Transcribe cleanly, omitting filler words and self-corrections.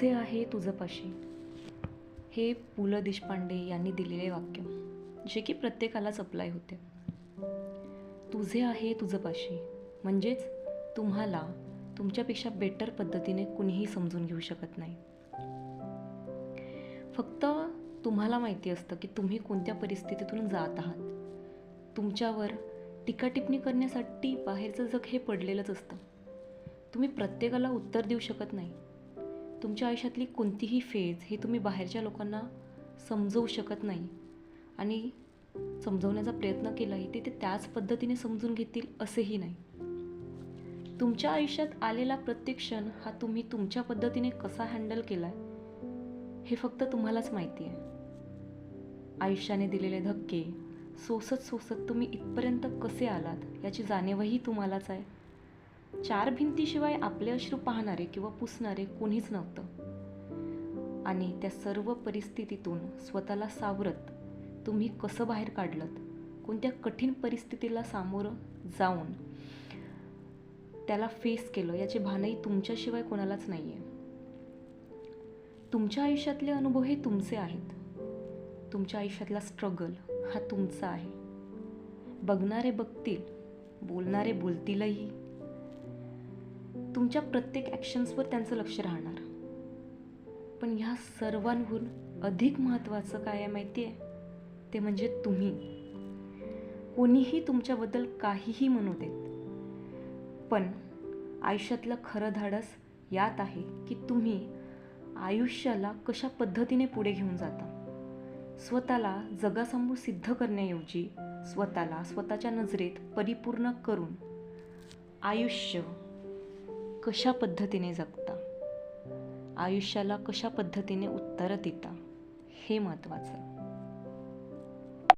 तुझे आहे तुझपाशी, हे पु ल देशपांडे यांनी दिलेले वाक्य, जे की प्रत्येकालाच अप्लाय होते. तुझे आहे तुझपाशी म्हणजेच तुम्हाला तुमच्यापेक्षा बेटर पद्धतीने कुणीही समजून घेऊ शकत नाही. फक्त तुम्हाला माहिती असतं की तुम्ही कोणत्या परिस्थितीतून जात आहात. तुमच्यावर टीकाटिप्पणी करण्यासाठी बाहेरचं जग हे पडलेलंच असतं. तुम्ही प्रत्येकाला उत्तर देऊ शकत नाही. तुमच्या आयुष्यातली कोणतीही फेज हे तुम्ही बाहेरच्या लोकांना समजवू शकत नाही आणि समजवण्याचा प्रयत्न केलाही ते त्याच पद्धतीने समजून घेतील असेही नाही. तुमच्या आयुष्यात आलेला प्रत्येक क्षण हा तुम्ही तुमच्या पद्धतीने कसा हँडल केलाय हे फक्त तुम्हालाच माहिती आहे. आयुष्याने दिलेले धक्के सोसत सोसत तुम्ही इथपर्यंत कसे आलात याची जाणीवही तुम्हालाच आहे. 4 भिंतीशिवाय आपले अश्रू पाहणारे किंवा पुसणारे कोणीच नव्हतं आणि त्या सर्व परिस्थितीतून स्वतःला सावरत तुम्ही कसं बाहेर काढलत, कोणत्या कठीण परिस्थितीला सामोरं जाऊन त्याला फेस केलं याचे भानही तुमच्याशिवाय कोणालाच नाही आहे. तुमच्या आयुष्यातले अनुभव हे तुमचे आहेत. तुमच्या आयुष्यातला स्ट्रगल हा तुमचा आहे. बघणारे बघतील, बोलणारे बोलतीलही. तुमच्या प्रत्येक ॲक्शन्सवर त्यांचं लक्ष राहणार. पण ह्या सर्वांहून अधिक महत्त्वाचं काय आहे माहिती आहे? ते म्हणजे तुम्ही. कोणीही तुमच्याबद्दल काहीही म्हणू देत, पण आयुष्यातलं खरं धाडस यात आहे की तुम्ही आयुष्याला कशा पद्धतीने पुढे घेऊन जाता. स्वतःला जगासमोर सिद्ध करण्याऐवजी स्वतःला स्वतःच्या नजरेत परिपूर्ण करून आयुष्य कशा पद्धतीने जगता, आयुष्याला कशा पद्धतीने उत्तरं देता हे महत्त्वाचं.